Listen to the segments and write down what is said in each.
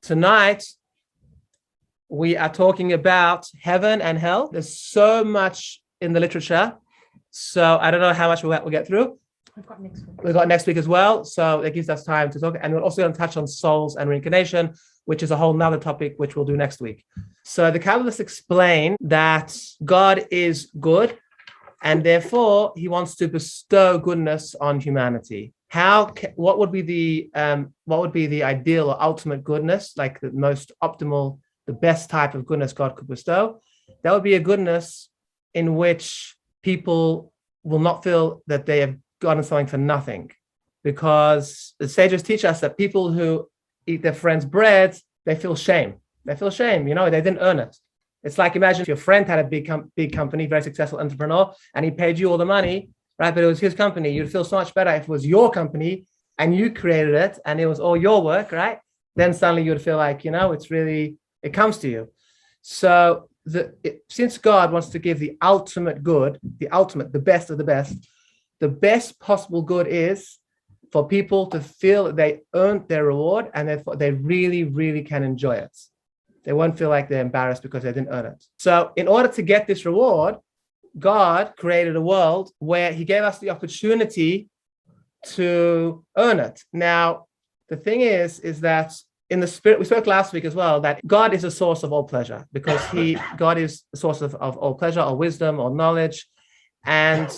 Tonight, we are talking about heaven and hell. There's so much in the literature. So I don't know how much we'll get through. We've got next week as well. So it gives us time to talk. And we're also going to touch on souls and reincarnation, which is a whole nother topic, which we'll do next week. So the Kabbalists explain that God is good, and therefore he wants to bestow goodness on humanity. What would be the ideal or ultimate goodness, like the most optimal, the best type of goodness God could bestow? That would be a goodness in which people will not feel that they have gotten something for nothing, because the sages teach us that people who eat their friends' bread, they feel shame. They feel shame, they didn't earn it. It's like, imagine if your friend had a big company, very successful entrepreneur, and he paid you all the money, right? But it was his company. You'd feel so much better if it was your company and you created it and it was all your work, right? Then suddenly you'd feel like, it comes to you. So since God wants to give the ultimate good, the best of the best possible good is for people to feel that they earned their reward and therefore they really, really can enjoy it. They won't feel like they're embarrassed because they didn't earn it. So in order to get this reward, God created a world where he gave us the opportunity to earn it. Now, the thing is that in the spirit, we spoke last week as well, that God is a source of all pleasure, because God is the source of all pleasure or wisdom or knowledge. And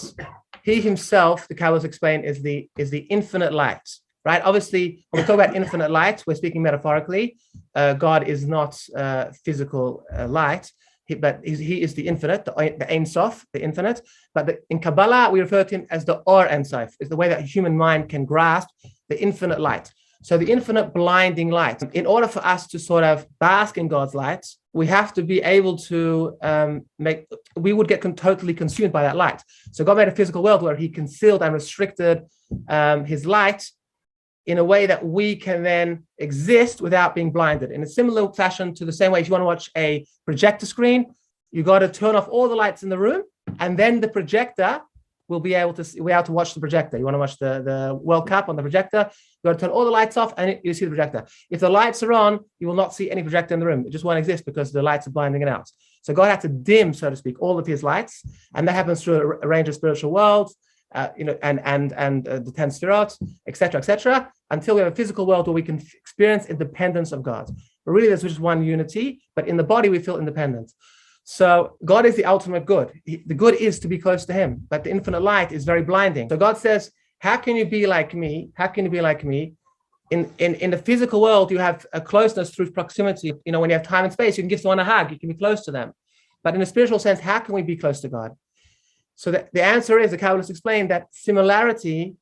he himself, the Kabbalists explain, is the infinite light, right? Obviously, when we talk about infinite light, we're speaking metaphorically. God is not physical light, but he is the infinite, the Ein Sof, the infinite. But in Kabbalah, we refer to him as the Or Ein Sof. It's the way that human mind can grasp the infinite light. So the infinite blinding light. In order for us to sort of bask in God's light, we have to be able to we would get totally consumed by that light. So God made a physical world where he concealed and restricted his light in a way that we can then exist without being blinded. In a similar fashion to the same way, if you want to watch a projector screen, you got to turn off all the lights in the room, and then the projector will be able to watch the projector. You want to watch the World Cup on the projector, you got to turn all the lights off and you see the projector. If the lights are on, you will not see any projector in the room. It just won't exist because the lights are blinding it out. So God had to dim, so to speak, all of his lights, and that happens through a range of spiritual worlds, and the 10 Sefirot, etc., until we have a physical world where we can experience independence of God. But really, there's just one unity, but in the body, we feel independent. So God is the ultimate good. The good is to be close to him, but the infinite light is very blinding. So God says, how can you be like me? How can you be like me? In the physical world, you have a closeness through proximity. When you have time and space, you can give someone a hug, you can be close to them. But in a spiritual sense, how can we be close to God? So the answer is, the Kabbalists explain that similarity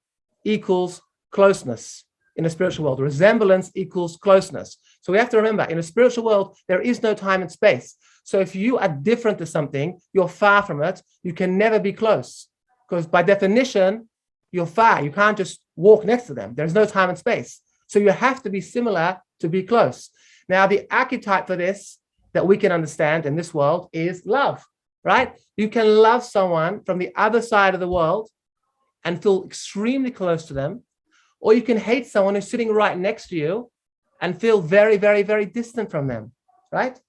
equals closeness in the spiritual world. Resemblance equals closeness. So we have to remember, in a spiritual world, there is no time and space. So if you are different to something, you're far from it, you can never be close. Because by definition, you're far. You can't just walk next to them. There's no time and space. So you have to be similar to be close. Now, the archetype for this that we can understand in this world is love, right? You can love someone from the other side of the world and feel extremely close to them, or you can hate someone who's sitting right next to you and feel very, very, very distant from them, right?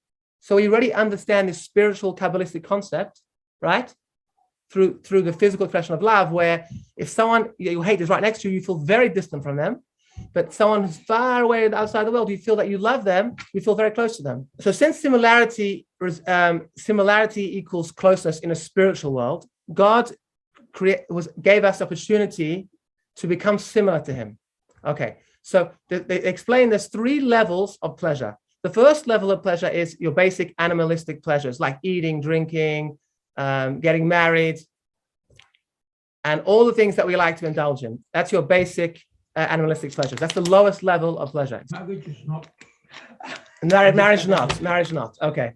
So we already understand this spiritual Kabbalistic concept, right? Through the physical expression of love, where if someone you hate is right next to you, you feel very distant from them. But someone who's far away outside the world, you feel that you love them, you feel very close to them. So since similarity equals closeness in a spiritual world, God gave us opportunity to become similar to him. Okay, so they explain there's 3 levels of pleasure. The first level of pleasure is your basic animalistic pleasures, like eating, drinking, getting married, and all the things that we like to indulge in. That's your basic animalistic pleasures. That's the lowest level of pleasure. Marriage is not. Marriage not. Okay.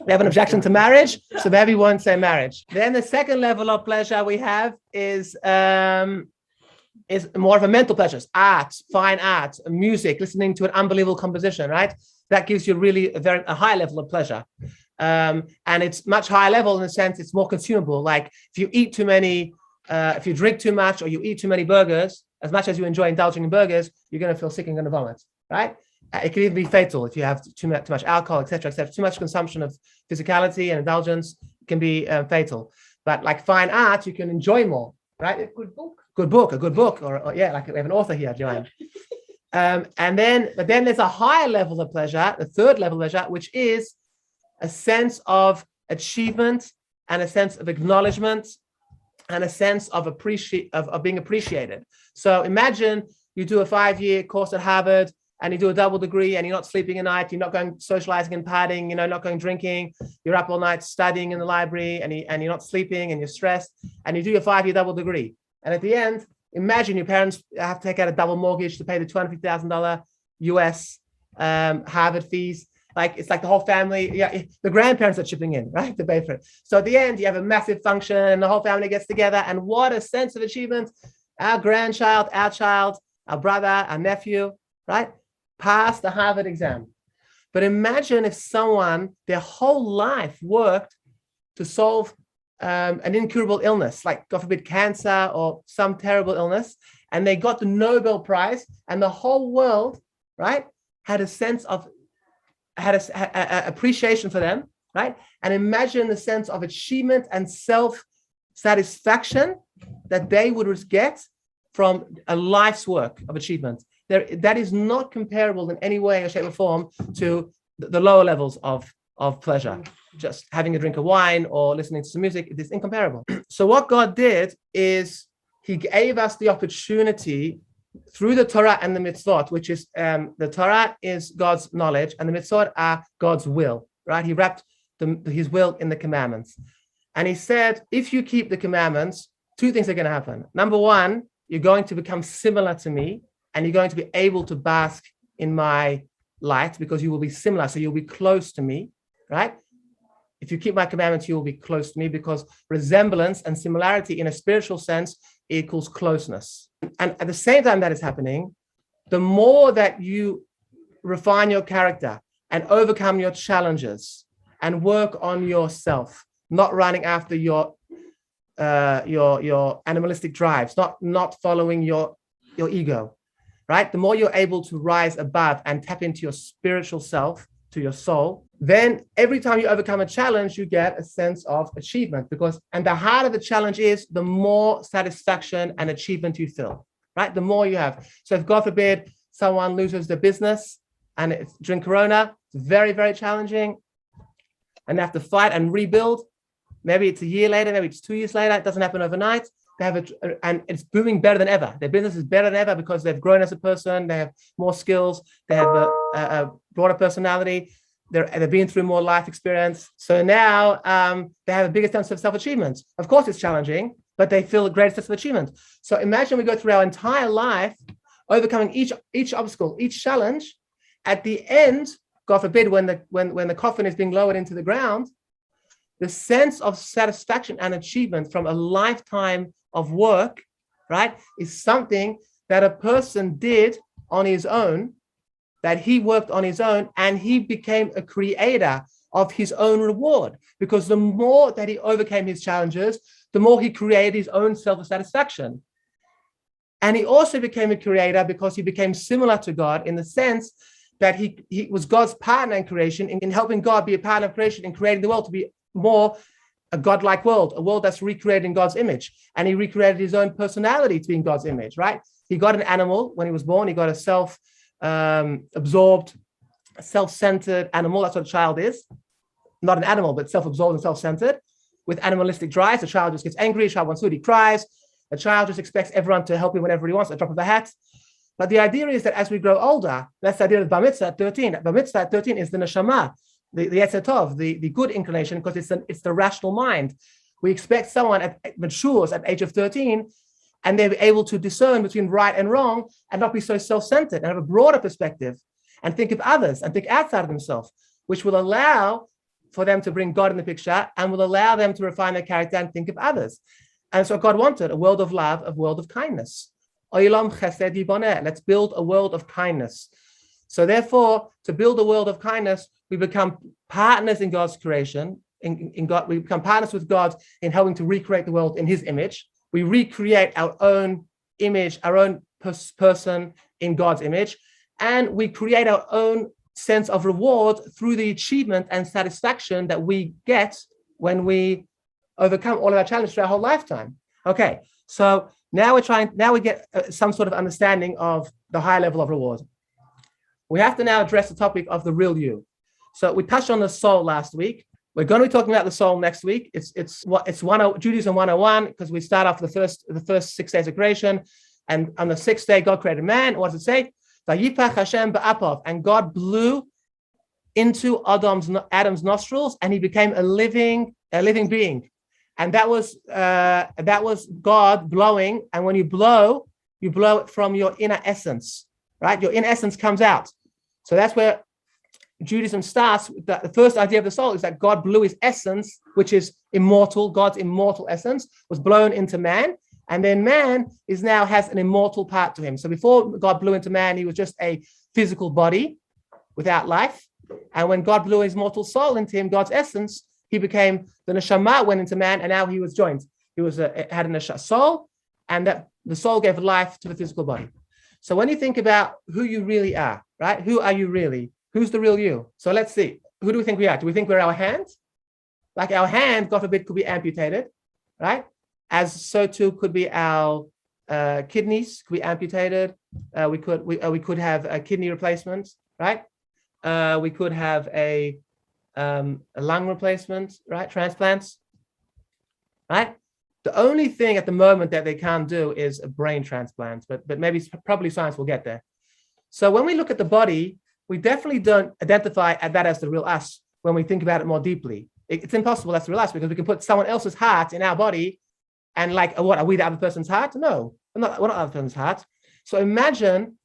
We have an objection to marriage, so maybe we won't say marriage. Then the second level of pleasure we have is more of a mental pleasures, art, fine art, music, listening to an unbelievable composition, right? That gives you really a high level of pleasure. And it's much higher level in the sense it's more consumable. Like if you eat too many, if you drink too much or you eat too many burgers, as much as you enjoy indulging in burgers, you're going to feel sick and going to vomit, right? It can even be fatal if you have too much alcohol, etc., etc. Too much consumption of physicality and indulgence can be fatal. But like fine art, you can enjoy more, right? A good book, or yeah, like we have an author here, Joanne. But then there's a higher level of pleasure, the third level of pleasure, which is a sense of achievement and a sense of acknowledgement and a sense of being appreciated. So imagine you do a 5-year course at Harvard and you do a double degree and you're not sleeping at night, you're not going socializing and partying, not going drinking, you're up all night studying in the library and you're not sleeping and you're stressed, and you do your 5-year double degree. And at the end, imagine your parents have to take out a double mortgage to pay the $250,000 US Harvard fees. It's like the whole family, the grandparents are chipping in, right, to pay for it. So at the end, you have a massive function and the whole family gets together, and what a sense of achievement. Our grandchild, our child, our brother, our nephew, right, passed the Harvard exam. But imagine if someone, their whole life worked to solve an incurable illness, like God forbid cancer or some terrible illness, and they got the Nobel Prize, and the whole world, right, had a sense of, had a appreciation for them, right? And imagine the sense of achievement and self-satisfaction that they would get from a life's work of achievement. That is not comparable in any way or shape or form to the lower levels of pleasure. Just having a drink of wine or listening to some music, it is incomparable. So what God did is he gave us the opportunity through the Torah and the mitzvot, which is the Torah is God's knowledge and the mitzvot are God's will, right? He wrapped his will in the commandments. And he said, if you keep the commandments, 2 things are going to happen. Number one, you're going to become similar to me, and you're going to be able to bask in my light because you will be similar. So you'll be close to me, right? If you keep my commandments, you will be close to me, because resemblance and similarity in a spiritual sense equals closeness. And at the same time that is happening, the more that you refine your character and overcome your challenges and work on yourself, not running after your animalistic drives, not following your ego, right? The more you're able to rise above and tap into your spiritual self, to your soul, then every time you overcome a challenge, you get a sense of achievement, and the harder the challenge is, the more satisfaction and achievement you feel, right? The more you have. So if God forbid someone loses their business and it's during Corona, it's very, very challenging, and they have to fight and rebuild. Maybe it's a year later, maybe it's 2 years later. It doesn't happen overnight. They have and it's booming better than ever. Their business is better than ever because they've grown as a person. They have more skills. They have a broader personality. They've been through more life experience. So now they have a bigger sense of self-achievement. Of course, it's challenging, but they feel a greater sense of achievement. So imagine we go through our entire life, overcoming each obstacle, each challenge. At the end, God forbid, when the coffin is being lowered into the ground, the sense of satisfaction and achievement from a lifetime of work, right, is something that a person did on his own, that he worked on his own, and he became a creator of his own reward. Because the more that he overcame his challenges, the more he created his own self-satisfaction. And he also became a creator because he became similar to God in the sense that he was God's partner in creation, in helping God be a partner of creation, in creating the world to be more a godlike world, a world that's recreated in God's image. And he recreated his own personality to be in God's image, right? He got an animal when he was born. He got a self-absorbed, self-centered animal. That's what a child is. Not an animal, but self-absorbed and self-centered. With animalistic drives, a child just gets angry. A child wants food, he cries. A child just expects everyone to help him whenever he wants, at the drop of a hat. But the idea is that as we grow older, that's the idea of Bar Mitzvah at 13. Bar Mitzvah at 13 is the neshama, the Yetzer Tov, the good inclination, because it's the rational mind. We expect someone matures at the age of 13, and they're able to discern between right and wrong and not be so self-centered and have a broader perspective and think of others and think outside of themselves, which will allow for them to bring God in the picture and will allow them to refine their character and think of others. And so God wanted a world of love, a world of kindness. Olam chesed yiboneh. Let's build a world of kindness. So therefore, to build a world of kindness, we become partners in God's creation. In God, we become partners with God in helping to recreate the world in His image. We recreate our own image, our own person in God's image, and we create our own sense of reward through the achievement and satisfaction that we get when we overcome all of our challenges through our whole lifetime. Okay, so now we get some sort of understanding of the high level of reward. We have to now address the topic of the real you. So we touched on the soul last week. We're going to be talking about the soul next week. It's Judaism 101, because we start off the first 6 days of creation, and on the 6th day God created man. What does it say? Vayipach Hashem ba'apav, and God blew into Adam's nostrils, and he became a living being. And that was God blowing. And when you blow it from your inner essence, right? Your inner essence comes out. So that's where Judaism starts. The first idea of the soul is that God blew his essence, which is immortal. God's immortal essence was blown into man. And then man has an immortal part to him. So before God blew into man, he was just a physical body without life. And when God blew his mortal soul into him, God's essence, he became, the neshama went into man, and now he was joined. He had a soul, and that the soul gave life to the physical body. So when you think about who you really are, right? Who are you really? Who's the real you? So let's see. Who do we think we are? Do we think we're our hand? Like our hand, God forbid, could be amputated, right? As so too could be our kidneys, could be amputated. We could have a kidney replacement, right? We could have a lung replacement, right? Transplants, right? The only thing at the moment that they can't do is a brain transplant, but probably science will get there. So when we look at the body, we definitely don't identify that as the real us when we think about it more deeply. It's impossible that's the real us, because we can put someone else's heart in our body, and like, what, are we the other person's heart? No, we're not the other person's heart. So imagine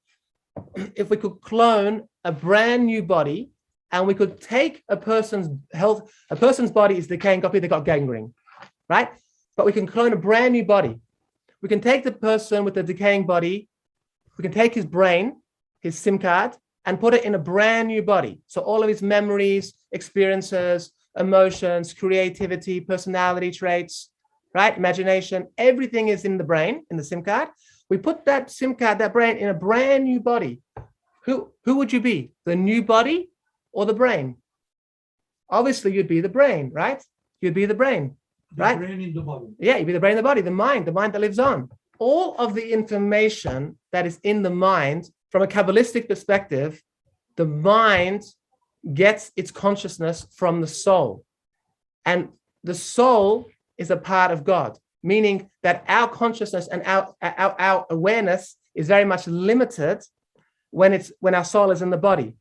if we could clone a brand new body, and we could take a person's body is decaying, they got gangrene, right? But we can clone a brand new body. We can take the person with the decaying body, we can take his brain, his SIM card, and put it in a brand new body. So all of his memories, experiences, emotions, creativity, personality traits, right? Imagination, everything is in the brain, in the SIM card. We put that SIM card, that brain, in a brand new body. Who would you be? The new body or the brain? Obviously, you'd be the brain, right? You'd be the brain, right? The brain in the body. Yeah, you'd be the brain in the body, the mind that lives on. All of the information that is in the mind, from a Kabbalistic perspective, the mind gets its consciousness from the soul. And the soul is a part of God, meaning that our consciousness and our awareness is very much limited when our soul is in the body.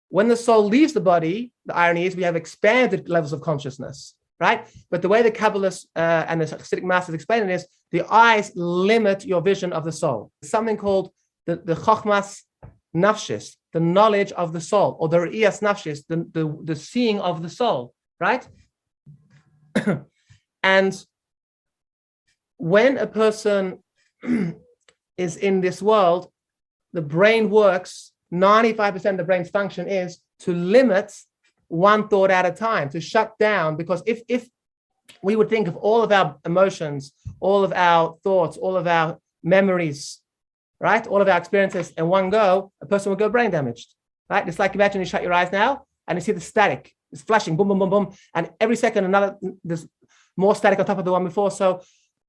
When the soul leaves the body, the irony is we have expanded levels of consciousness, right? But the way the Kabbalists and the Hasidic masters explain it is the eyes limit your vision of the soul. It's something called the Chochmas Nafshis, the knowledge of the soul, or the Re'iyas Nafshis, the seeing of the soul, right? And when a person is in this world, the brain works, 95% of the brain's function is to limit one thought at a time, to shut down. Because if we would think of all of our emotions, all of our thoughts, all of our memories, right, all of our experiences in one go, a person will go brain damaged, right? It's like, imagine you shut your eyes now and you see the static. It's flashing, boom, boom, boom, boom. And every second, there's more static on top of the one before. So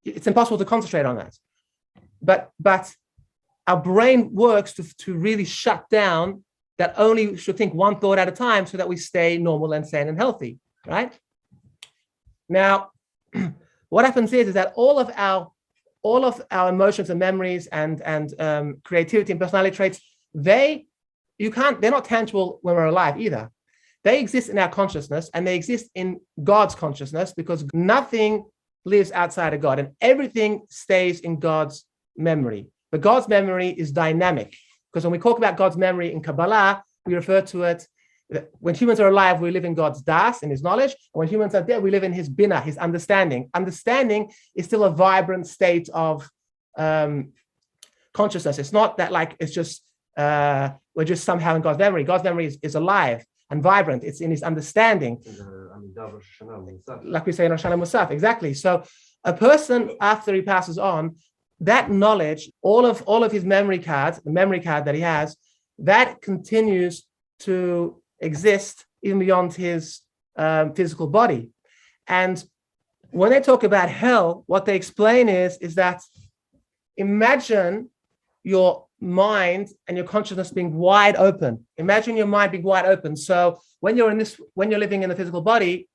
it's impossible to concentrate on that. But our brain works to really shut down, that only should think one thought at a time, so that we stay normal and sane and healthy, right? Now, what happens is that all of our emotions and memories and creativity and personality traits, they're not tangible when we're alive either. They exist in our consciousness, and they exist in God's consciousness, because nothing lives outside of God, and everything stays in God's memory. But God's memory is dynamic, because when we talk about God's memory in Kabbalah, we refer to it, when humans are alive, we live in God's das, in his knowledge. And when humans are dead, we live in his binah, his understanding. Understanding is still a vibrant state of consciousness. It's not that like it's just, we're just somehow in God's memory. God's memory is alive and vibrant. It's in his understanding. Like we say in Rosh Hashanah Musaf, exactly. So a person, after he passes on, that knowledge, all of his memory cards, the memory card that he has, that continues to exist even beyond his physical body. And when they talk about hell, what they explain is that imagine your mind and your consciousness being wide open. Imagine your mind being wide open. So when you're living in the physical body,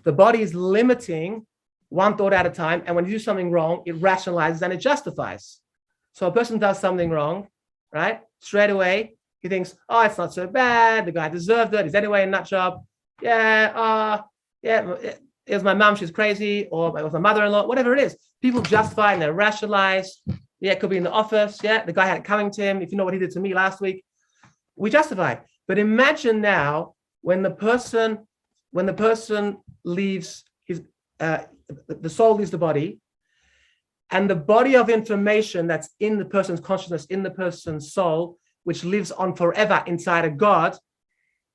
the body is limiting one thought at a time. And when you do something wrong, it rationalizes and it justifies. So a person does something wrong, right? Straight away, he thinks, oh, it's not so bad. The guy deserved it. He's anyway a nut job. Yeah, it was my mom, she's crazy, or it was my mother-in-law, whatever it is. People justify and they rationalize. Yeah, it could be in the office. Yeah, the guy had it coming to him. If you know what he did to me last week, we justify. But imagine now when the person leaves his, the soul leaves the body, and the body of information that's in the person's consciousness, in the person's soul, which lives on forever inside of God,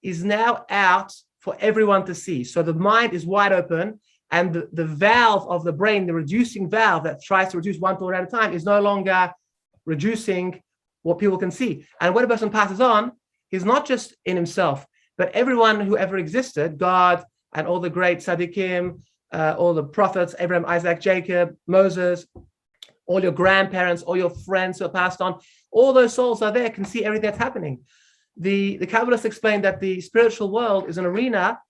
is now out for everyone to see. So the mind is wide open, and the valve of the brain, the reducing valve that tries to reduce one thought at a time, is no longer reducing what people can see. And when a person passes on, he's not just in himself, but everyone who ever existed, God and all the great tzaddikim, all the prophets, Abraham, Isaac, Jacob, Moses, all your grandparents, all your friends who are passed on, all those souls are there, can see everything that's happening. The Kabbalists explain that the spiritual world is an arena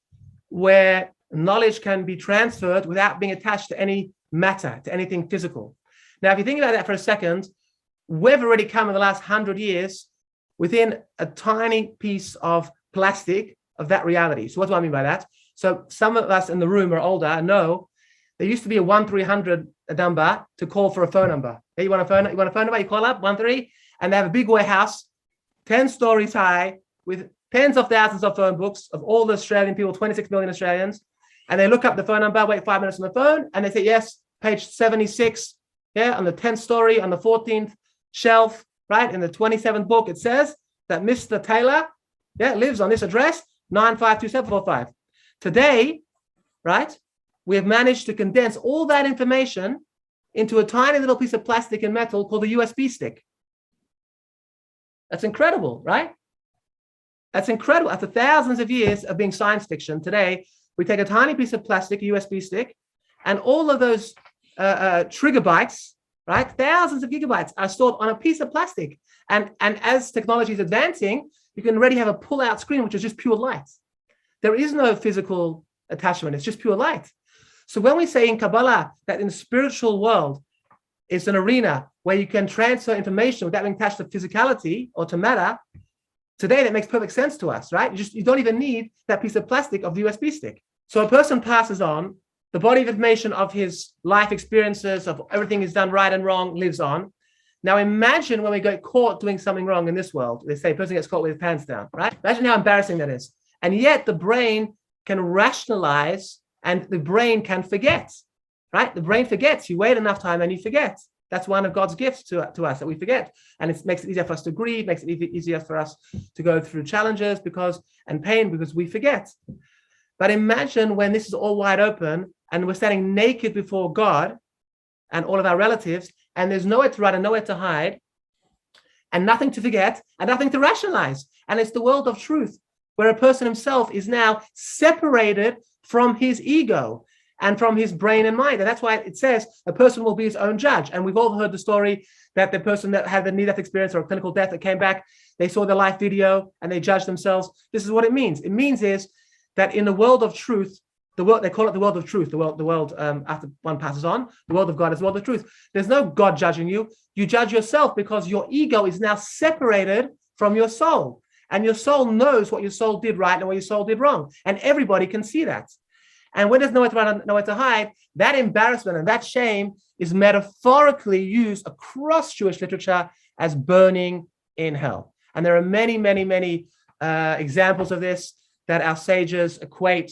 where knowledge can be transferred without being attached to any matter, to anything physical. Now, if you think about that for a second, we've already come in the last 100 years within a tiny piece of plastic of that reality. So what do I mean by that? So some of us in the room are older and know there used to be a 1-300 number to call for a phone number. Hey, you want a phone number? You call up 13, and they have a big warehouse, 10 stories high, with tens of thousands of phone books of all the Australian people, 26 million Australians. And they look up the phone number, wait 5 minutes on the phone, and they say, yes, page 76, yeah, on the 10th story, on the 14th shelf, right, in the 27th book, it says that Mr. Taylor, yeah, lives on this address, 952745. Today, right, we have managed to condense all that information into a tiny little piece of plastic and metal called a USB stick. That's incredible, right? That's incredible. After thousands of years of being science fiction, today, we take a tiny piece of plastic, a USB stick, and all of those trigabytes, right, thousands of gigabytes are stored on a piece of plastic. And as technology is advancing, you can already have a pull-out screen, which is just pure light. There is no physical attachment. It's just pure light. So when we say in Kabbalah that in the spiritual world, it's an arena where you can transfer information without being attached to physicality or to matter, today that makes perfect sense to us, right? You don't even need that piece of plastic of the USB stick. So a person passes on, the body of information of his life experiences, of everything he's done right and wrong, lives on. Now imagine when we get caught doing something wrong in this world. They say a person gets caught with his pants down, right? Imagine how embarrassing that is. And yet the brain can rationalize and the brain can forget, right? The brain forgets. You wait enough time and you forget. That's one of God's gifts to us, that we forget. And it makes it easier for us to grieve, makes it easier for us to go through challenges and pain because we forget. But imagine when this is all wide open and we're standing naked before God and all of our relatives, and there's nowhere to run and nowhere to hide, and nothing to forget and nothing to rationalize. And it's the world of truth, where a person himself is now separated from his ego and from his brain and mind. And that's why it says a person will be his own judge. And we've all heard the story that the person that had the near-death experience or a clinical death that came back, they saw the live video and they judged themselves. This is what it means. It means is that in the world of truth, the world, they call it the world of truth, the world after one passes on, the world of God is the world of truth. There's no God judging you. You judge yourself because your ego is now separated from your soul. And your soul knows what your soul did right and what your soul did wrong. And everybody can see that. And when there's nowhere to run, nowhere to hide, that embarrassment and that shame is metaphorically used across Jewish literature as burning in hell. And there are many, many, many examples of this that our sages equate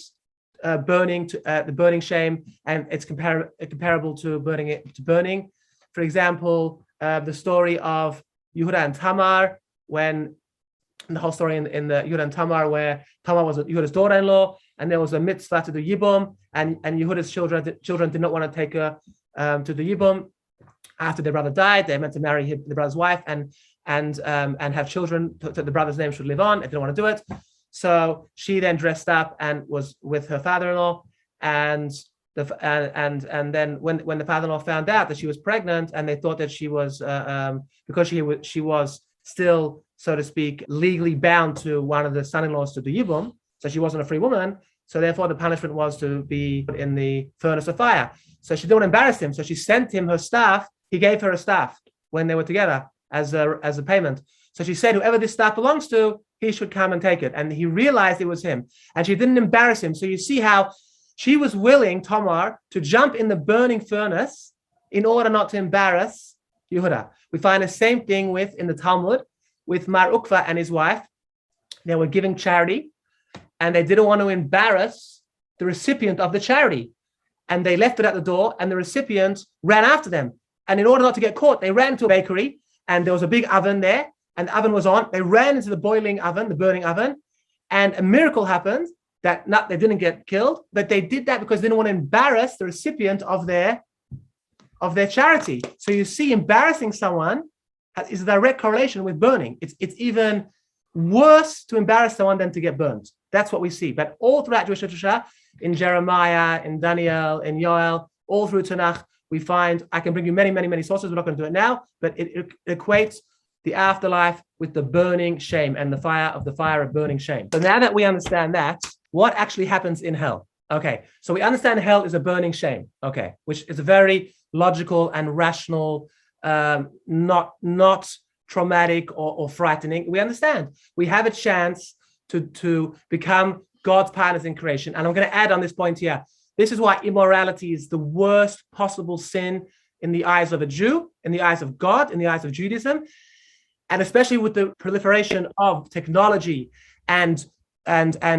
burning to the burning shame, and it's comparable to burning. For example, the story of Yehuda and Tamar, when the whole story in the Yehuda and Tamar, where Tamar was Yehuda's daughter-in-law, and there was a mitzvah to do yibum, and Yehuda's children did not want to take her to the yibum, after their brother died, they meant to marry the brother's wife and have children. The brother's name should live on if they don't want to do it. So she then dressed up and was with her father-in-law, and then when the father-in-law found out that she was pregnant, and they thought that she was because she was still, so to speak, legally bound to one of the son-in-laws to do yibum, so she wasn't a free woman. So therefore, the punishment was to be put in the furnace of fire. So she didn't embarrass him. So she sent him her staff. He gave her a staff when they were together as a payment. So she said, whoever this staff belongs to, he should come and take it. And he realized it was him. And she didn't embarrass him. So you see how she was willing, Tamar, to jump in the burning furnace in order not to embarrass Yehuda. We find the same thing in the Talmud with Mar Ukva and his wife. They were giving charity, and they didn't want to embarrass the recipient of the charity. And they left it at the door, and the recipient ran after them. And in order not to get caught, they ran to a bakery, and there was a big oven there, and the oven was on. They ran into the boiling oven, the burning oven, and a miracle happened that they didn't get killed, but they did that because they didn't want to embarrass the recipient of their charity. So you see, embarrassing someone is a direct correlation with burning. It's even worse to embarrass someone than to get burned. That's what we see. But all throughout Jewish literature, in Jeremiah, in Daniel, in Yoel, all through Tanakh, we find, I can bring you many, many, many sources. We're not going to do it now, but it equates the afterlife with the burning shame and the fire of burning shame. So now that we understand that, what actually happens in hell? Okay, so we understand hell is a burning shame. Okay, which is a very logical and rational, not traumatic or frightening. We understand. We have a chance to become God's partners in creation. And I'm going to add on this point here. This is why immorality is the worst possible sin in the eyes of a Jew, in the eyes of God, in the eyes of Judaism, and especially with the proliferation of technology and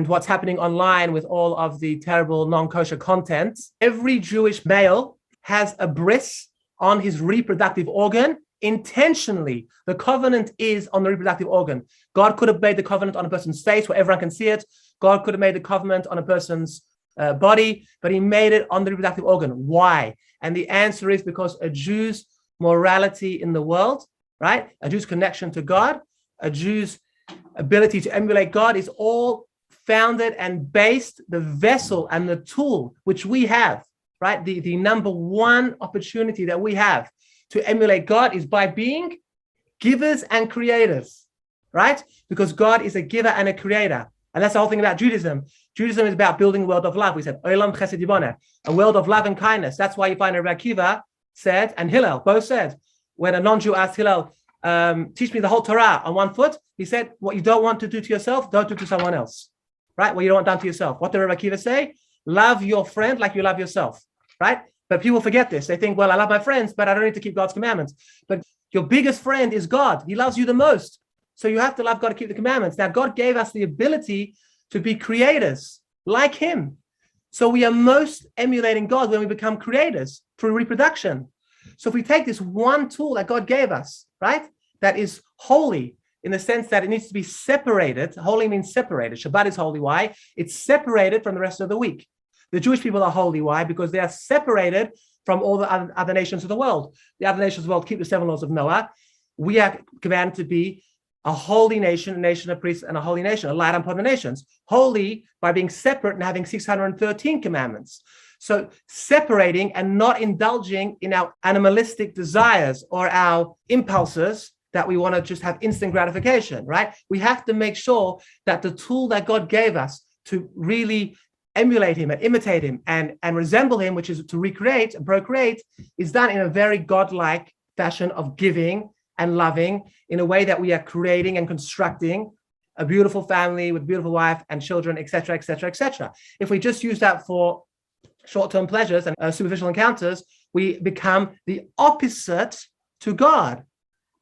what's happening online with all of the terrible non-kosher content. Every Jewish male has a bris on his reproductive organ intentionally. The covenant is on the reproductive organ. God could have made the covenant on a person's face where everyone can see it. God could have made the covenant on a person's body, but he made it on the reproductive organ. Why? And the answer is because a Jew's morality in the world, right? A Jew's connection to God, a Jew's ability to emulate God is all founded and based, the vessel and the tool which we have, right? The number one opportunity that we have to emulate God is by being givers and creators, right? Because God is a giver and a creator. And that's the whole thing about Judaism. Judaism is about building a world of love. We said, Olam Chesed Yiboneh, a world of love and kindness. That's why you find Rabbi Akiva said, and Hillel both said, when a non-Jew asked Hillel, teach me the whole Torah on one foot, he said, what you don't want to do to yourself, don't do to someone else, right? What you don't want done to yourself. What did Rabbi Akiva say? Love your friend like you love yourself, right? But people forget this. They think, well, I love my friends, but I don't need to keep God's commandments. But your biggest friend is God. He loves you the most. So you have to love God to keep the commandments. Now, God gave us the ability to be creators like him. So we are most emulating God when we become creators through reproduction. So if we take this one tool that God gave us, right, that is holy in the sense that it needs to be separated. Holy means separated. Shabbat is holy. Why? It's separated from the rest of the week. The Jewish people are holy. Why? Because they are separated from all the other nations of the world. The other nations of the world keep the 7 laws of Noah. We are commanded to be a holy nation, a nation of priests, and a holy nation, a light upon the nations. Holy by being separate and having 613 commandments. So separating and not indulging in our animalistic desires or our impulses that we want to just have instant gratification, right? We have to make sure that the tool that God gave us to really emulate him and imitate him and resemble him, which is to recreate and procreate, is done in a very godlike fashion of giving and loving, in a way that we are creating and constructing a beautiful family with beautiful wife and children, etc., etc., etc. If we just use that for short-term pleasures and superficial encounters, we become the opposite to God.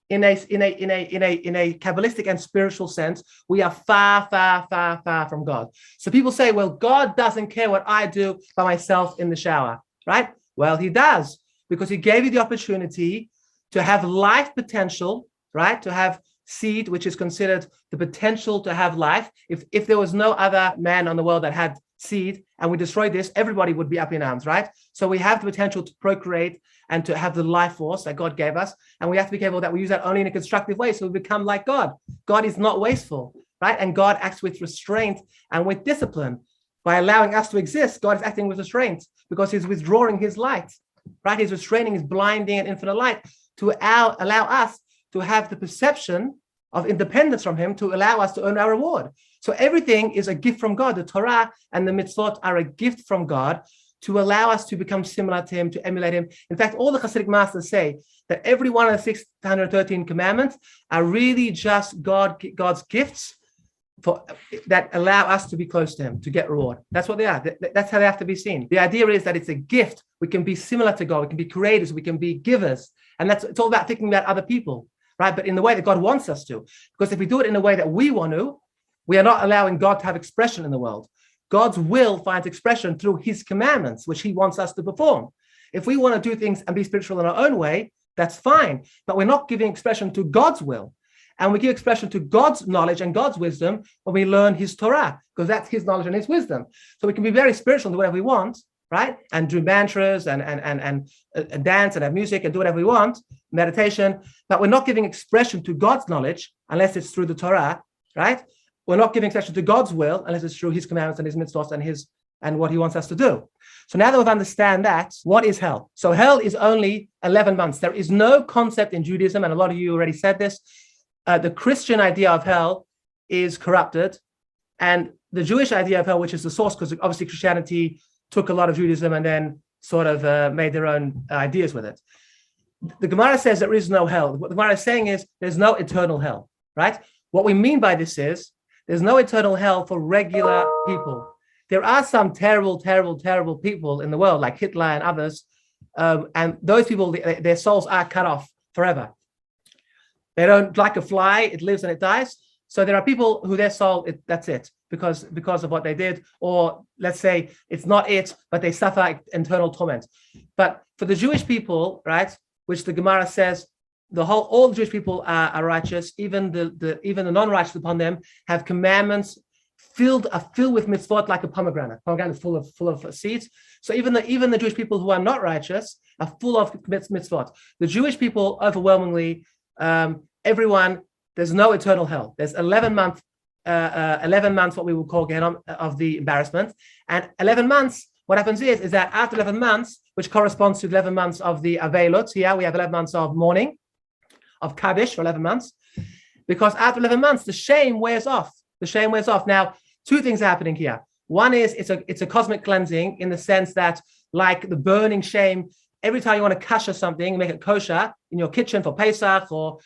In a Kabbalistic and spiritual sense, we are far, far, far, far from God. So people say, well, God doesn't care what I do by myself in the shower, right? Well, he does, because he gave you the opportunity to have life potential, right? To have seed, which is considered the potential to have life. If there was no other man on the world that had seed and we destroy this, everybody would be up in arms, right? So we have the potential to procreate and to have the life force that God gave us. And we have to be careful that we use that only in a constructive way. So we become like God. God is not wasteful, right? And God acts with restraint and with discipline. By allowing us to exist, God is acting with restraint because he's withdrawing his light, right? He's restraining his blinding and infinite light to allow us to have the perception of independence from him, to allow us to earn our reward. So everything is a gift from God. The Torah and the mitzvot are a gift from God to allow us to become similar to him, to emulate him. In fact, all the Hasidic masters say that every one of the 613 commandments are really just God's gifts that allow us to be close to him, to get reward. That's what they are. That's how they have to be seen. The idea is that it's a gift. We can be similar to God. We can be creators. We can be givers. And it's all about thinking about other people, right? But in the way that God wants us to. Because if we do it in a way that we want to, we are not allowing God to have expression in the world. God's will finds expression through his commandments, which he wants us to perform. If we want to do things and be spiritual in our own way, that's fine. But we're not giving expression to God's will. And we give expression to God's knowledge and God's wisdom when we learn his Torah, because that's his knowledge and his wisdom. So we can be very spiritual and do whatever we want, right? And do mantras and dance and have music and do whatever we want, meditation. But we're not giving expression to God's knowledge unless it's through the Torah, right? We're not giving expression to God's will unless it's through his commandments and his mitzvot and what he wants us to do. So now that we've understand that, what is hell? So hell is only 11 months. There is no concept in Judaism, and a lot of you already said this. The Christian idea of hell is corrupted, and the Jewish idea of hell, which is the source, because obviously Christianity took a lot of Judaism and then sort of made their own ideas with it. The Gemara says there is no hell. What the Gemara is saying is there's no eternal hell, right? What we mean by this is there's no eternal hell for regular people. There are some terrible, terrible, terrible people in the world, like Hitler and others, and those people, their souls are cut off forever. They don't, like a fly, it lives and it dies. So there are people who their soul, that's it, because of what they did. Or let's say it's not it, but they suffer internal torment. But for the Jewish people, right, which the Gemara says, all the Jewish people are righteous, even the non-righteous upon them have commandments filled with mitzvot like a pomegranate. Pomegranate is full of seeds. So even the Jewish people who are not righteous are full of mitzvot. The Jewish people overwhelmingly, everyone, there's no eternal hell. There's 11 months, what we would call Gehenna of the embarrassment. And 11 months, what happens is that after 11 months, which corresponds to 11 months of the Avelut, here we have 11 months of mourning, of Kaddish for 11 months, because after 11 months, the shame wears off. The shame wears off. Now, two things are happening here. One is it's a cosmic cleansing in the sense that, like the burning shame, every time you want to kasher something, make it kosher in your kitchen for Pesach, or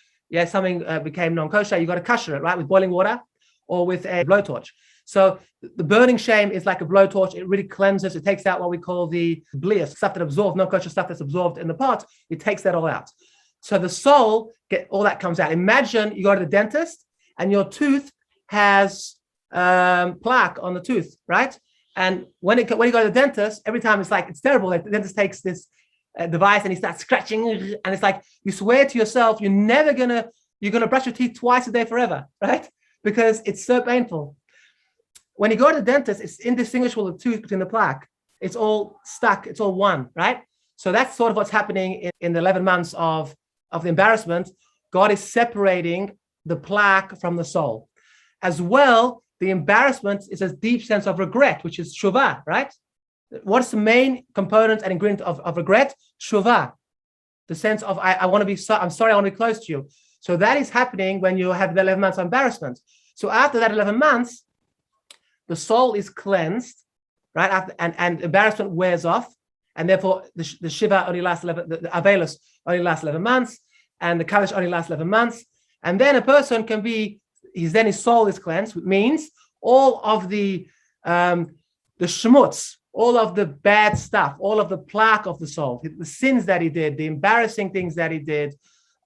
something became non-kosher, you got to kasher it, right, with boiling water or with a blowtorch. So the burning shame is like a blowtorch. It really cleanses. It takes out what we call the blias, stuff that absorbs, non-kosher stuff that's absorbed in the pot. It takes that all out. So the soul, all that comes out. Imagine you go to the dentist and your tooth has plaque on the tooth, right? And when you go to the dentist, every time it's terrible. Like the dentist takes this device and he starts scratching, and it's like you swear to yourself you're gonna brush your teeth twice a day forever, right? Because it's so painful. When you go to the dentist, it's indistinguishable, the tooth between the plaque. It's all stuck. It's all one, right? So that's sort of what's happening in the 11 months of the embarrassment. God is separating the plaque from the soul. As well, the embarrassment is a deep sense of regret, which is tshuva, right? What's the main component and ingredient of regret? Tshuva. The sense of, I'm sorry, I want to be close to you. So that is happening when you have the 11 months of embarrassment. So after that 11 months, the soul is cleansed, right? And embarrassment wears off. And therefore, the Shiva only lasts 11, the Avelus only lasts 11 months, and the Kaddish only lasts 11 months. And then a person can be, his soul is cleansed, which means all of the shmutz, all of the bad stuff, all of the plaque of the soul, the sins that he did, the embarrassing things that he did,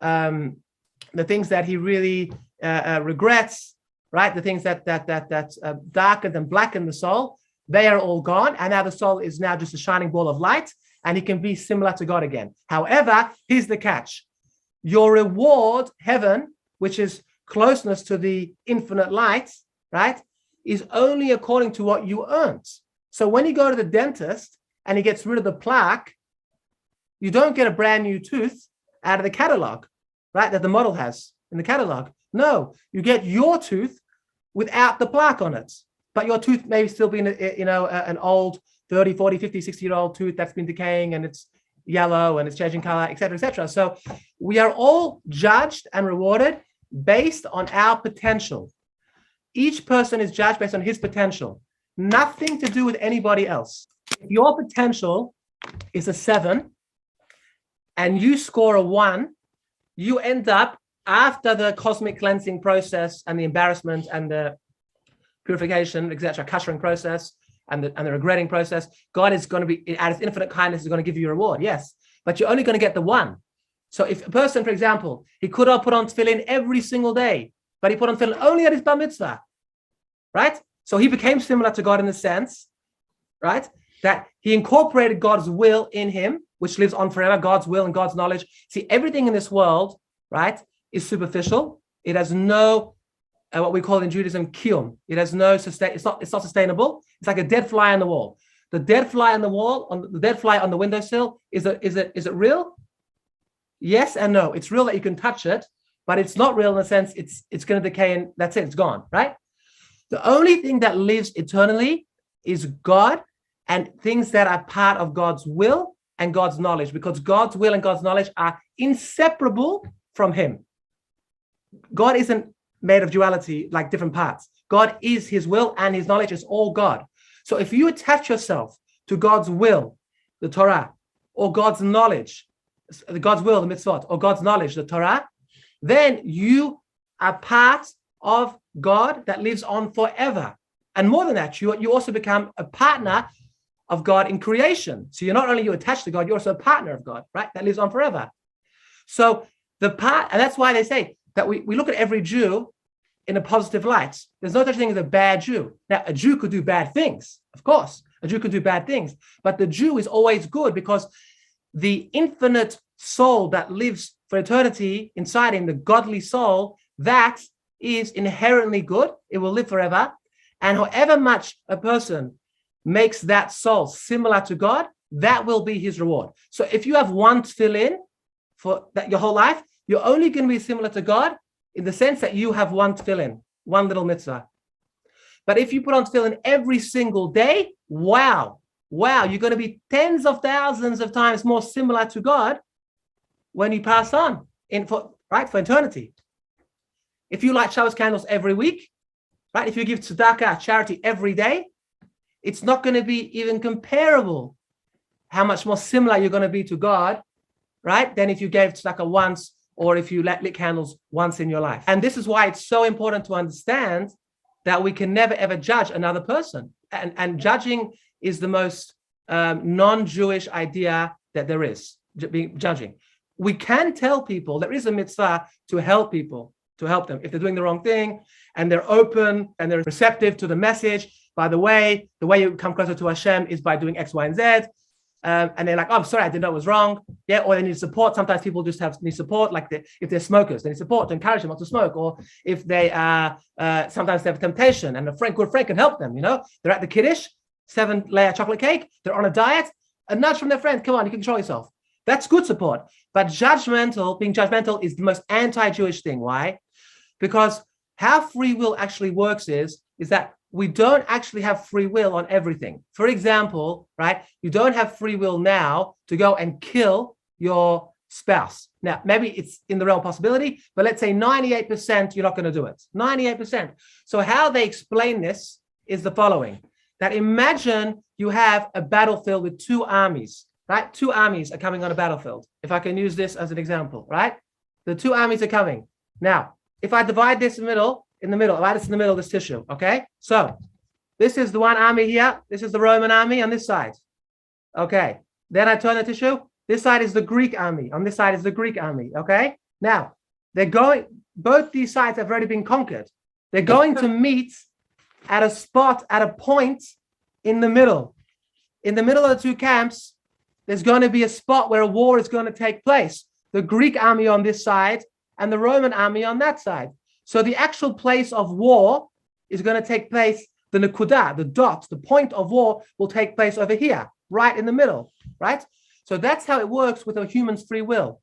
the things that he really regrets, right? The things that darkened and blackened the soul, they are all gone. And now the soul is now just a shining ball of light, and he can be similar to God again. However, here's the catch. Your reward, heaven, which is closeness to the infinite light, right, is only according to what you earned. So when you go to the dentist and he gets rid of the plaque, you don't get a brand new tooth out of the catalog, right? That the model has in the catalog. No, you get your tooth without the plaque on it. But your tooth may still be, an old 30, 40, 50, 60-year-old tooth that's been decaying and it's yellow and it's changing color, et cetera, et cetera. So we are all judged and rewarded based on our potential. Each person is judged based on his potential. Nothing to do with anybody else. If your potential is a 7 and you score a 1, you end up, after the cosmic cleansing process and the embarrassment and the purification, etc., kashering process and the regretting process, God is going to be, at his infinite kindness, is going to give you a reward, yes. But you're only going to get the 1. So if a person, for example, he could have put on tefillin every single day, but he put on tefillin only at his bar mitzvah, right? So he became similar to God in the sense, right, that he incorporated God's will in him, which lives on forever, God's will and God's knowledge. See, everything in this world, right, is superficial. It has no, what we call in Judaism, kiyum. It has no sustain. It's not sustainable. It's like a dead fly on the wall. The dead fly on the wall, the dead fly on the windowsill, is it real? Yes and no. It's real that you can touch it, but it's not real in the sense it's going to decay and that's it. It's gone, right? The only thing that lives eternally is God and things that are part of God's will and God's knowledge, because God's will and God's knowledge are inseparable from him. God isn't made of duality like different parts. God is his will and his knowledge is all God. So if you attach yourself to God's will, the Torah, or God's knowledge, God's will, the mitzvot, or God's knowledge, the Torah, then you are part of God that lives on forever. And more than that, you also become a partner of God in creation. So you're not only attached to God, you're also a partner of God, right? That lives on forever. So and that's why they say that we look at every Jew in a positive light. There's no such thing as a bad Jew. Now, a Jew could do bad things, of course. A Jew could do bad things, but the Jew is always good because the infinite soul that lives for eternity inside him, the godly soul, that is inherently good. It will live forever. And however much a person makes that soul similar to God, that will be his reward. So if you have one tefillin for that your whole life, you're only going to be similar to God in the sense that you have one tefillin, one little mitzvah. But if you put on tefillin every single day, wow, you're going to be tens of thousands of times more similar to God when you pass on for eternity. If you light Shabbos candles every week, right? If you give tzedakah, charity every day, it's not going to be even comparable how much more similar you're going to be to God, right? Than if you gave tzedakah once or if you lit candles once in your life. And this is why it's so important to understand that we can never, ever judge another person. And judging is the most non-Jewish idea that there is, judging. We can tell people there is a mitzvah to help people, to help them if they're doing the wrong thing and they're open and they're receptive to the message. By the way you come closer to Hashem is by doing X, Y, and Z. And they're like, oh, I'm sorry, I didn't know it was wrong. Yeah, or they need support. Sometimes people just need support, like if they're smokers, they need support to encourage them not to smoke. Or if they are, sometimes they have temptation and a good friend can help them, They're at the Kiddush, 7-layer chocolate cake, they're on a diet, a nudge from their friend, come on, you can control yourself. That's good support. But being judgmental is the most anti-Jewish thing. Why? Because how free will actually works is that we don't actually have free will on everything. For example, right, you don't have free will now to go and kill your spouse. Now, maybe it's in the realm of possibility, but let's say 98% you're not going to do it. 98%. So how they explain this is the following, that imagine you have a battlefield with 2 armies, right? 2 armies are coming on a battlefield. If I can use this as an example, right? The 2 armies are coming. Now, if I divide this in the middle, divide this in the middle of this tissue, okay? So this is the one army here. This is the Roman army on this side. Okay. Then I turn the tissue. This side is the Greek army. On this side is the Greek army, okay? Now, both these sides have already been conquered. They're going to meet at a point in the middle. In the middle of the 2 camps, there's going to be a spot where a war is going to take place. The Greek army on this side and the Roman army on that side. So the actual place of war is going to take place the nekudah, the dot, the point of war will take place over here, right in the middle, right? So that's how it works with a human's free will.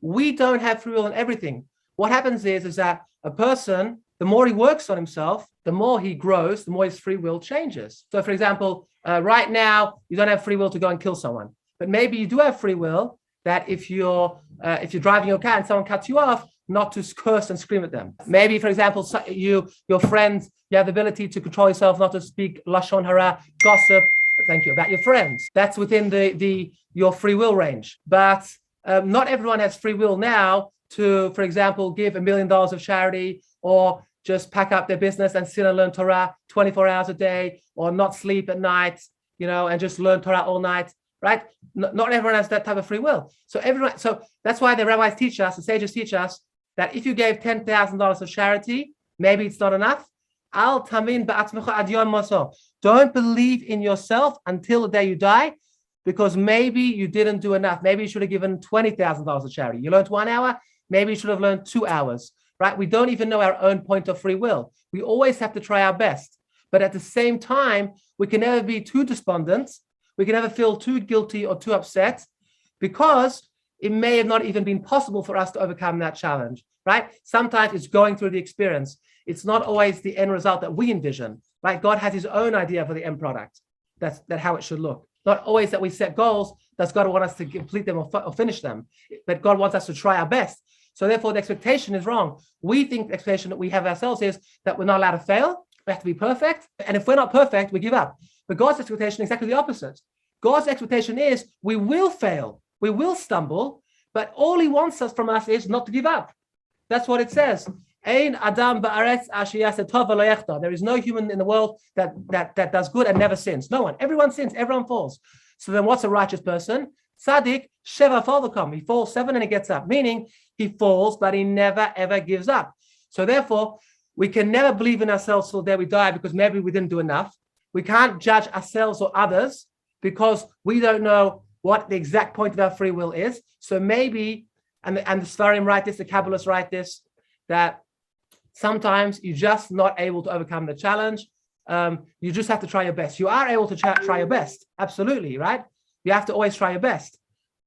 We don't have free will in everything. What happens is that a person, the more he works on himself, the more he grows, the more his free will changes. So for example, right now, you don't have free will to go and kill someone, but maybe you do have free will that if you're driving your car and someone cuts you off, not to curse and scream at them. Maybe, for example, your friends, you have the ability to control yourself, not to speak lashon hara, gossip, thank you, about your friends. That's within your free will range. But not everyone has free will now to, for example, give $1 million of charity, or just pack up their business and sit and learn Torah 24 hours a day, or not sleep at night, and just learn Torah all night, right? Not everyone has that type of free will. So that's why the rabbis teach us, the sages teach us, that if you gave $10,000 of charity, maybe it's not enough. Al tamin ba'atzmecha ad yom moso. Don't believe in yourself until the day you die, because maybe you didn't do enough. Maybe you should have given $20,000 of charity. You learned 1 hour, maybe you should have learned 2 hours, right? We don't even know our own point of free will. We always have to try our best. But at the same time, we can never be too despondent. We can never feel too guilty or too upset, because it may have not even been possible for us to overcome that challenge, right? Sometimes it's going through the experience. It's not always the end result that we envision, right? God has his own idea for the end product. That's how it should look. Not always that we set goals, does God want us to complete them or finish them, but God wants us to try our best. So therefore, the expectation is wrong. We think the expectation that we have ourselves is that we're not allowed to fail. We have to be perfect. And if we're not perfect, we give up. But God's expectation is exactly the opposite. God's expectation is we will fail. We will stumble, but all he wants from us is not to give up. That's what it says. Ein adam ba'aretz asher yaseh tov v'lo yechta. There is no human in the world that does good and never sins. No one. Everyone sins. Everyone falls. So then what's a righteous person? Tzaddik, sheva falvakom. He falls 7 and he gets up. Meaning he falls, but he never, ever gives up. So therefore, we can never believe in ourselves till the day we die, because maybe we didn't do enough. We can't judge ourselves or others because we don't know what the exact point of our free will is. So maybe, and the Svarim write this, the Kabbalists write this, that sometimes you're just not able to overcome the challenge. You just have to try your best. You are able to try your best. Absolutely, right? You have to always try your best.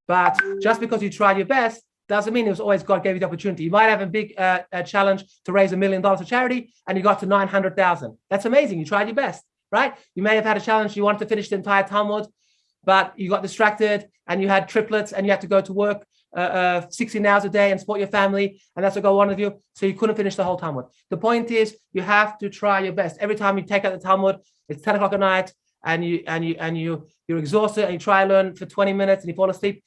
But just because you tried your best doesn't mean it was always God gave you the opportunity. You might have a big challenge to raise $1 million of charity and you got to 900,000. That's amazing. You tried your best, right? You may have had a challenge. You wanted to finish the entire Talmud, but you got distracted and you had triplets and you had to go to work 16 hours a day and support your family, and that's what God wanted you. So you couldn't finish the whole Talmud. The point is, you have to try your best. Every time you take out the Talmud, it's 10 o'clock at night, and you're exhausted, and you try to learn for 20 minutes and you fall asleep.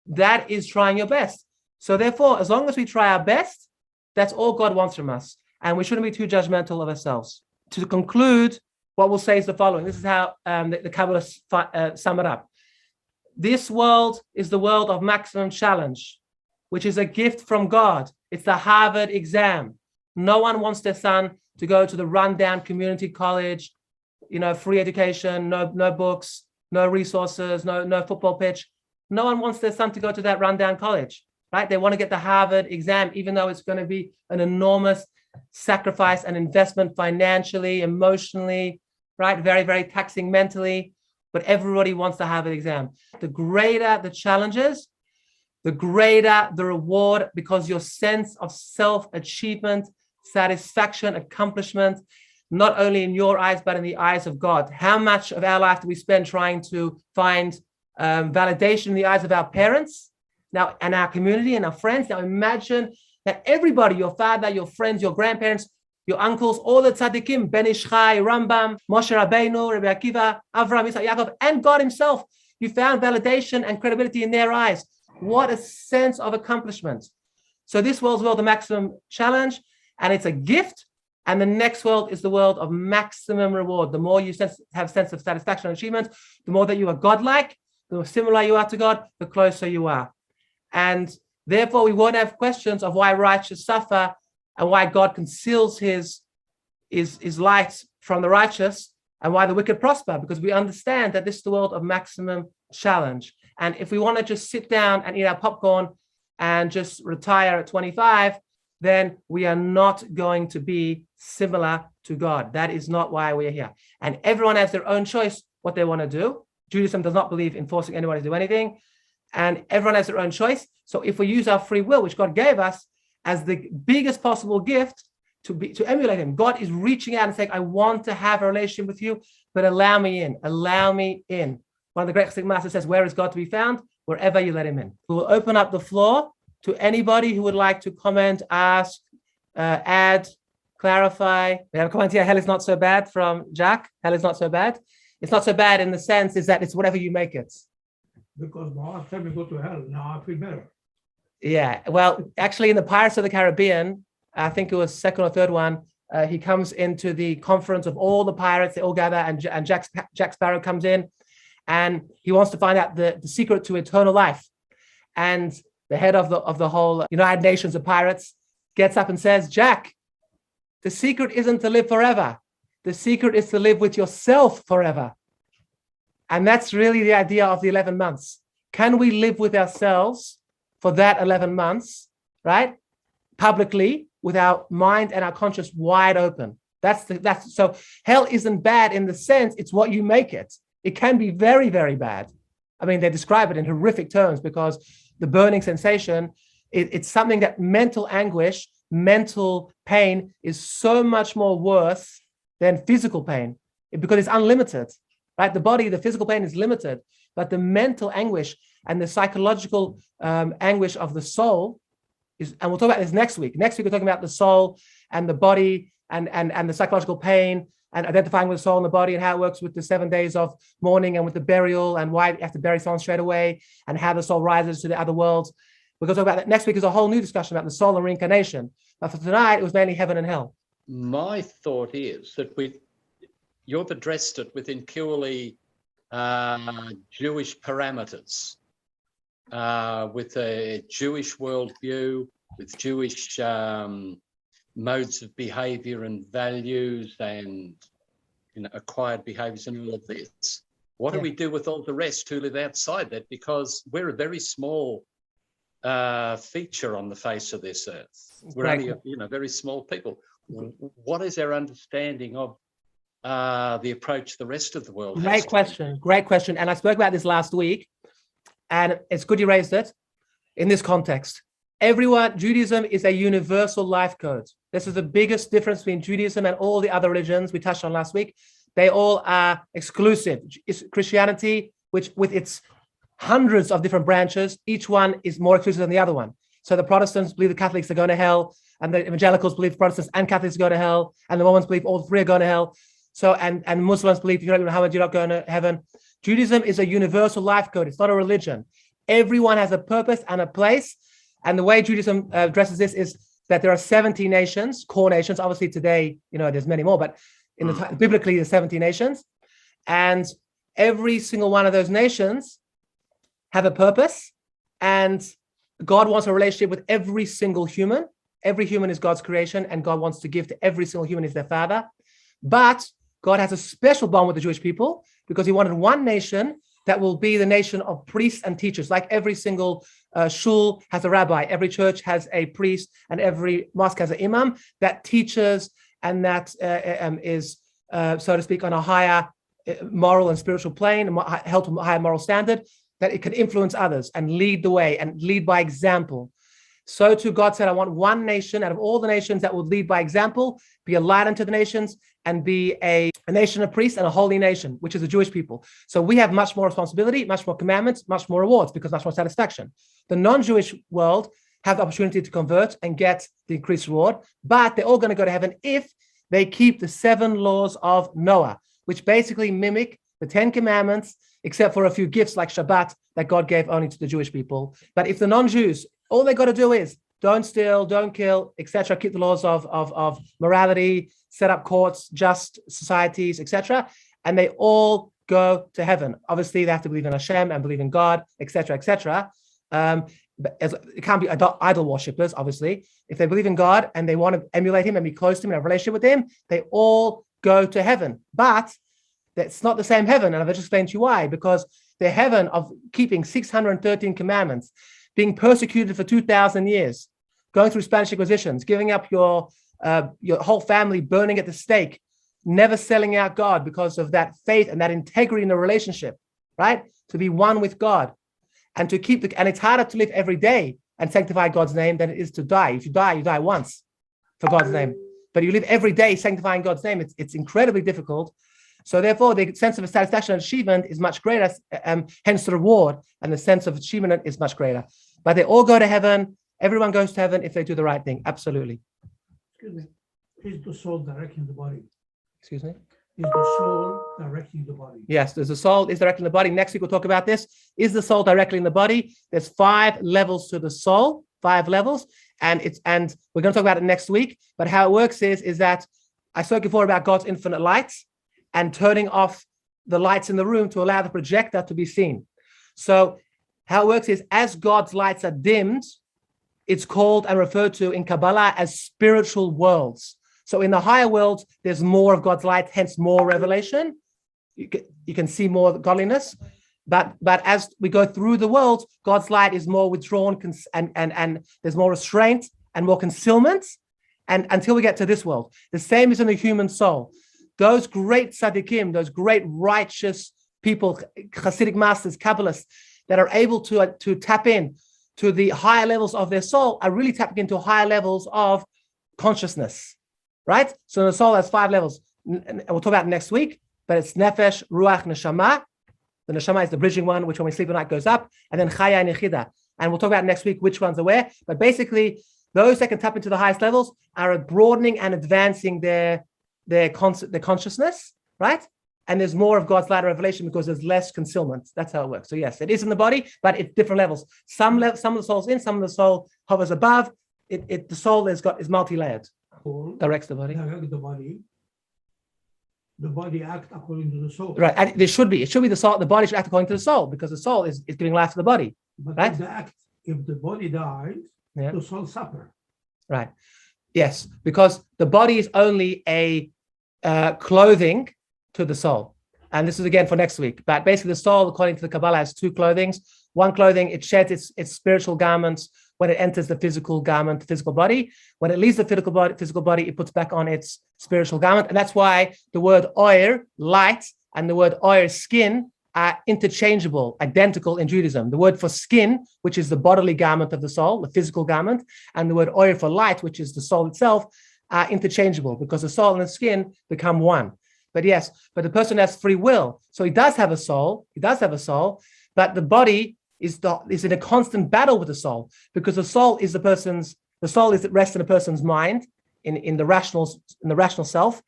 That is trying your best. So therefore, as long as we try our best, that's all God wants from us, and we shouldn't be too judgmental of ourselves. To conclude, what we'll say is the following. This is how the Kabbalists sum it up. This world is the world of maximum challenge, which is a gift from God. It's the Harvard exam. No one wants their son to go to the rundown community college, free education, no books, no resources, no football pitch. No one wants their son to go to that rundown college, right? They want to get the Harvard exam, even though it's going to be an enormous sacrifice and investment financially, emotionally, right? Very, very taxing mentally. But everybody wants to have an exam. The greater the challenges, the greater the reward, because your sense of self-achievement, satisfaction, accomplishment, not only in your eyes, but in the eyes of God. How much of our life do we spend trying to find validation in the eyes of our parents now, and our community and our friends? Now imagine that everybody, your father, your friends, your grandparents, your uncles, all the tzaddikim, Ben Ish Chai, Rambam, Moshe Rabbeinu, Rabbi Akiva, Avraham, Yitzhak, Yaakov, and God himself, you found validation and credibility in their eyes. What a sense of accomplishment. So this world's world, the maximum challenge, and it's a gift. And the next world is the world of maximum reward. The more you have a sense of satisfaction and achievement, the more that you are godlike, the more similar you are to God, the closer you are. And therefore, we won't have questions of why righteous suffer and why God conceals his light from the righteous and why the wicked prosper, because we understand that this is the world of maximum challenge. And if we want to just sit down and eat our popcorn and just retire at 25, then we are not going to be similar to God. That is not why we're here. And everyone has their own choice what they want to do. Judaism does not believe in forcing anyone to do anything. And everyone has their own choice. So if we use our free will, which God gave us, as the biggest possible gift to emulate him, God is reaching out and saying, I want to have a relationship with you, but allow me in. Allow me in. One of the great Hasidic masters says, where is God to be found? Wherever you let him in. We will open up the floor to anybody who would like to comment, ask, add, clarify. We have a comment here, hell is not so bad, from Jack. Hell is not so bad. It's not so bad in the sense is that it's whatever you make it. Because my last time we go to hell, now I feel better. Yeah, well, actually in the Pirates of the Caribbean, I think it was second or third one, he comes into the conference of all the pirates, they all gather, and Jack Sparrow comes in, and he wants to find out the secret to eternal life. And the head of the whole United Nations of pirates gets up and says, Jack, the secret isn't to live forever. The secret is to live with yourself forever. And that's really the idea of the 11 months. Can we live with ourselves for that 11 months, right? Publicly, with our mind and our conscience wide open. That's so hell isn't bad in the sense it's what you make it. It can be very, very bad. I mean, they describe it in horrific terms because the burning sensation, it's something that mental anguish, mental pain is so much more worse than physical pain because it's unlimited, right? The body, the physical pain is limited, but the mental anguish and the psychological anguish of the soul is, and we'll talk about this next week. Next week, we're talking about the soul and the body and the psychological pain and identifying with the soul and the body and how it works with the 7 days of mourning and with the burial and why you have to bury someone straight away and how the soul rises to the other worlds. We're going to talk about that. Next week is a whole new discussion about the soul and reincarnation. But for tonight, it was mainly heaven and hell. My thought is that you've addressed it within purely Jewish parameters, with a Jewish worldview, with Jewish modes of behavior and values and acquired behaviors and all of this. What do we do with all the rest who live outside that? Because we're a very small feature on the face of this earth. We're only very small people. What is our understanding of the approach the rest of the world has? Great question. And I spoke about this last week, and it's good you raised it in this context. Judaism is a universal life code. This is the biggest difference between Judaism and all the other religions we touched on last week. They all are exclusive. It's Christianity, which with its hundreds of different branches, each one is more exclusive than the other one. So the Protestants believe the Catholics are going to hell, and the evangelicals believe Protestants and Catholics go to hell, and the Mormons believe all three are going to hell. So and Muslims believe if you don't believe in Muhammad, you're not going to heaven. Judaism is a universal life code. It's not a religion. Everyone has a purpose and a place. And the way Judaism addresses this is that there are 70 nations, core nations. Obviously today, there's many more, but biblically there's 70 nations. And every single one of those nations have a purpose. And God wants a relationship with every single human. Every human is God's creation, and God wants to give to every single human as their father. But God has a special bond with the Jewish people because he wanted one nation that will be the nation of priests and teachers. Like every single shul has a rabbi, every church has a priest, and every mosque has an imam that teaches and that is, so to speak, on a higher moral and spiritual plane, held to a higher moral standard, that it can influence others and lead the way and lead by example. So too God said, I want one nation out of all the nations that will lead by example, be a light unto the nations, and be a nation of priests and a holy nation, which is the Jewish people. So we have much more responsibility, much more commandments, much more rewards, because much more satisfaction. The non-Jewish world have the opportunity to convert and get the increased reward, but they're all going to go to heaven if they keep the 7 laws of Noah, which basically mimic the 10 commandments, except for a few gifts like Shabbat that God gave only to the Jewish people. But if the non-Jews, all they got to do is don't steal, don't kill, etc., keep the laws of morality, set up courts, just societies, etc., and they all go to heaven. Obviously, they have to believe in Hashem and believe in God, etc., etc. It can't be idol worshippers, obviously. If they believe in God and they want to emulate him and be close to him and have a relationship with him, they all go to heaven. But that's not the same heaven, and I've just explained to you why. Because the heaven of keeping 613 commandments, being persecuted for 2,000 years, going through Spanish inquisitions, giving up your your whole family burning at the stake, never selling out God because of that faith and that integrity in the relationship, right? To be one with God and to keep and it's harder to live every day and sanctify God's name than it is to die. If you die once for God's name. But you live every day sanctifying God's name, it's incredibly difficult. So therefore, the sense of satisfaction and achievement is much greater, hence the reward, and the sense of achievement is much greater. But they all go to heaven. Everyone goes to heaven if they do the right thing. Absolutely. Excuse me. Is the soul directing the body? Excuse me? Is the soul directing the body? Yes, there's a soul is directly in the body. Next week we'll talk about this. Is the soul directly in the body? There's 5 levels to the soul, 5 levels. And we're going to talk about it next week. But how it works is that I spoke before about God's infinite light and turning off the lights in the room to allow the projector to be seen. So how it works is as God's lights are dimmed, it's called and referred to in Kabbalah as spiritual worlds. So in the higher worlds, there's more of God's light, hence more revelation. You can see more godliness. But as we go through the world, God's light is more withdrawn and there's more restraint and more concealment and until we get to this world. The same is in the human soul. Those great tzaddikim, those great righteous people, Hasidic masters, Kabbalists, that are able to tap in to the higher levels of their soul are really tapping into higher levels of consciousness, right? So the soul has 5 levels. And we'll talk about it next week, but it's nefesh, ruach, neshama. The neshama is the bridging one, which when we sleep at night goes up, and then chaya and yechida. And we'll talk about next week which ones are where. But basically, those that can tap into the highest levels are broadening and advancing their consciousness, right? And there's more of God's light revelation because there's less concealment. That's how it works. So yes, it is in the body, but it's different levels. Some of the soul's in, some of the soul hovers above. The soul is multi-layered. Directs the body. The body acts according to the soul. Right, and it should be the soul. The body should act according to the soul because the soul is giving life to the body. But right? If the body dies, the soul suffers. Right. Yes, because the body is only a clothing to the soul. And this is again for next week. But basically the soul, according to the Kabbalah, has 2 clothings. One clothing, it sheds its spiritual garments when it enters the physical garment, the physical body. When it leaves the physical body, it puts back on its spiritual garment. And that's why the word oir, light, and the word oir, skin, are interchangeable, identical in Judaism. The word for skin, which is the bodily garment of the soul, the physical garment, and the word oir for light, which is the soul itself, are interchangeable because the soul and the skin become one. But yes, but the person has free will. So he does have a soul, but the body is in a constant battle with the soul because the soul is at rest in a person's mind, in the rational self.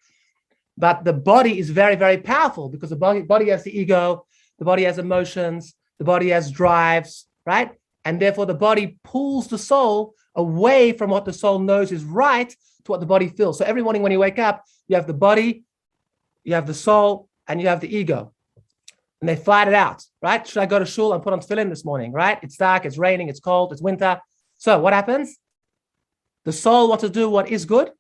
But the body is very, very powerful because the body has the ego, the body has emotions, the body has drives, right? And therefore the body pulls the soul away from what the soul knows is right to what the body feels. So every morning when you wake up, you have the body, you have the soul, and you have the ego. And they fight it out, right? Should I go to shul and put on tefillin this morning, right? It's dark, it's raining, it's cold, it's winter. So what happens? The soul wants to do what is good.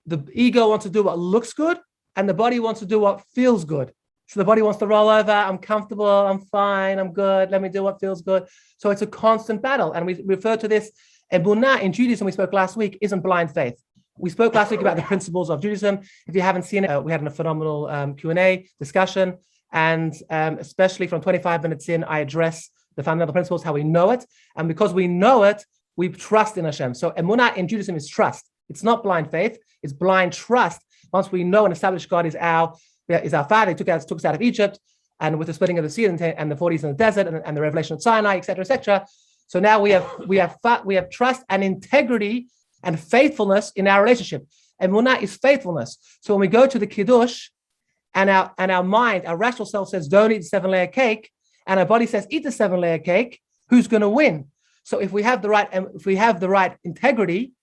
The ego wants to do what looks good. And the body wants to do what feels good. So the body wants to roll over. I'm comfortable. I'm fine. I'm good. Let me do what feels good. So it's a constant battle. And we refer to this. Emunah in Judaism, we spoke last week, isn't blind faith. We spoke last week about the principles of Judaism. If you haven't seen it, we had a phenomenal Q&A discussion. And especially from 25 minutes in, I address the fundamental principles, how we know it. And because we know it, we trust in Hashem. So emunah in Judaism is trust. It's not blind faith. It's blind trust. Once we know and establish God is our Father, He took us out of Egypt, and with the splitting of the sea and the 40s in the desert and the revelation of Sinai, etc., etc. So now we have trust and integrity and faithfulness in our relationship. Emunah is faithfulness. So when we go to the Kiddush, and our mind, our rational self says, don't eat the 7-layer cake, and our body says, eat the 7-layer cake, who's going to win? So if we have the right integrity,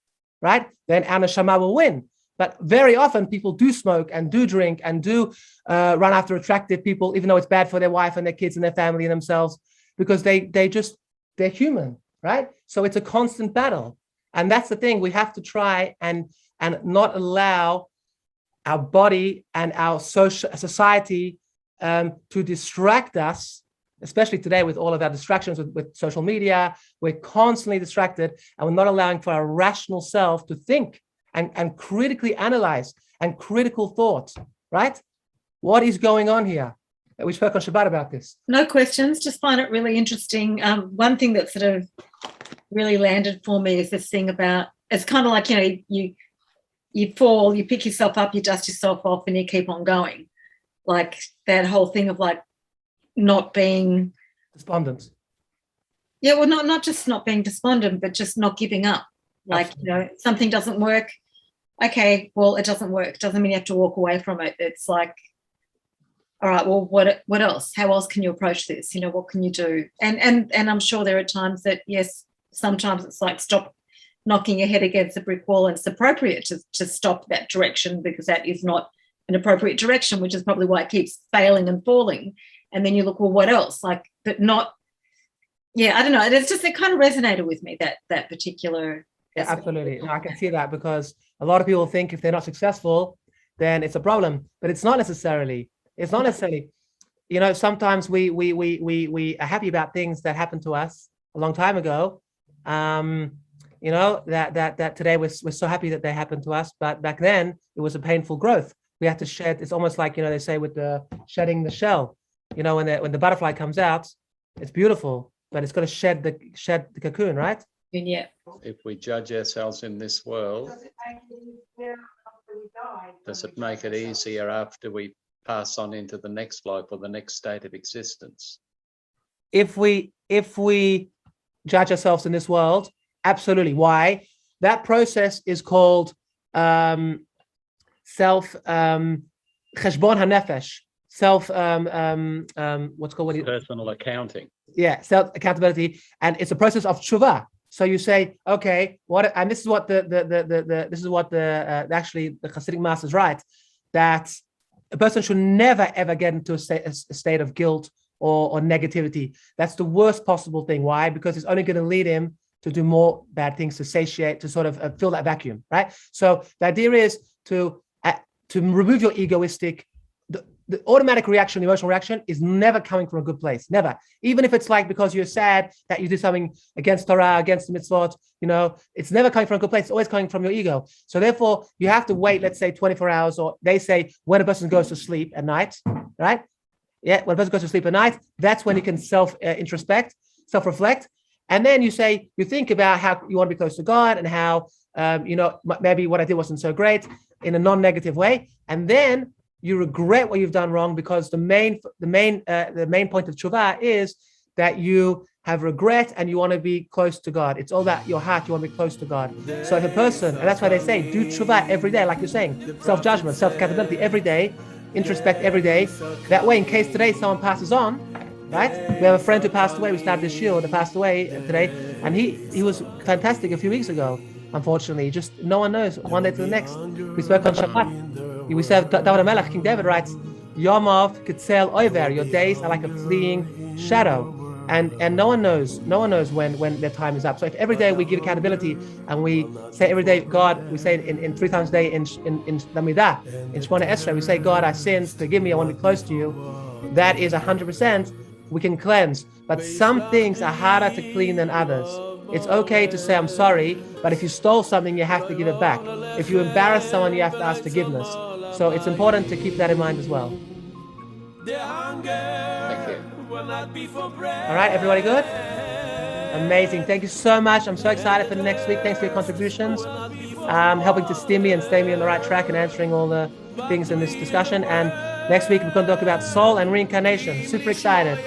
right, then our neshama will win. But very often people do smoke and do drink and do run after attractive people, even though it's bad for their wife and their kids and their family and themselves, because they're human, right? So it's a constant battle. And that's the thing. We have to try and not allow our body and our society to distract us, especially today with all of our distractions with social media. We're constantly distracted, and we're not allowing for our rational self to think and critically analyze and critical thought, right? What is going on here? We spoke on Shabbat about this. No questions, just find it really interesting. One thing that sort of really landed for me is this thing about, it's kind of like, you fall, you pick yourself up, you dust yourself off, and you keep on going. Like that whole thing of like not being despondent. Yeah, well, not just not being despondent, but just not giving up. Like, something doesn't work. Okay, well, it doesn't work. Doesn't mean you have to walk away from it. It's like, all right, well, what else? How else can you approach this? What can you do? And I'm sure there are times that, yes, sometimes it's like stop knocking your head against the brick wall, and it's appropriate to stop that direction, because that is not an appropriate direction, which is probably why it keeps failing and falling. And then you look, well, what else? Like, but not, I don't know. It's just, it kind of resonated with me, that particular. Yeah, absolutely. No, I can see that, because a lot of people think if they're not successful, then it's a problem, but it's not necessarily. It's not necessarily. Sometimes we are happy about things that happened to us a long time ago. That today we're so happy that they happened to us, but back then it was a painful growth. We had to shed. It's almost like, they say with the shedding the shell. When the butterfly comes out, it's beautiful, but it's got to shed the cocoon, right? Yeah. If we judge ourselves in this world, does it make it easier after we pass on into the next life or the next state of existence? If we judge ourselves in this world, absolutely. Why? That process is called self cheshbon hanefesh, self what's called personal accounting. Yeah, self accountability, and it's a process of tshuva. So you say, okay, and this is what actually the Hasidic masters write, that a person should never ever get into a state of guilt or negativity. That's the worst possible thing. Why? Because it's only going to lead him to do more bad things, to satiate, to sort of fill that vacuum, right? So the idea is to remove your egoistic. The automatic reaction, the emotional reaction, is never coming from a good place. Never. Even if it's like because you're sad that you did something against Torah, against the mitzvot, it's never coming from a good place. It's always coming from your ego. So therefore, you have to wait, let's say 24 hours, or they say when a person goes to sleep at night, right? Yeah, when a person goes to sleep at night, that's when you can self-introspect, self-reflect. And then you think about how you want to be close to God, and how, maybe what I did wasn't so great, in a non-negative way. And then you regret what you've done wrong, because the main point of tshuva is that you have regret and you want to be close to God. It's all about your heart. You want to be close to God. So if a person, and that's why they say, do tshuva every day, like you're saying, self-judgment, self-accountability every day, introspect every day. That way, in case today someone passes on, right? We have a friend who passed away. We started this shiur that passed away today, and he was fantastic a few weeks ago. Unfortunately, just no one knows, one day to the next. We spoke on Shabbat. We said, David Amelech, King David writes, Yomov Ketzel Oiver, your days are like a fleeing shadow. And no one knows when their time is up. So if every day we give accountability, and we say every day, God, we say in 3 times a day in Lamidah, in Shmona Esrei, we say, God, I sinned, forgive me, I want to be close to you. That is 100%, we can cleanse. But some things are harder to clean than others. It's okay to say I'm sorry, but if you stole something, you have to give it back. If you embarrass someone, you have to ask forgiveness. So it's important to keep that in mind as well. Thank you. All right, everybody good? Amazing. Thank you so much. I'm so excited for the next week. Thanks for your contributions. Helping to steer me and stay me on the right track and answering all the things in this discussion. And next week, we're going to talk about soul and reincarnation. Super excited.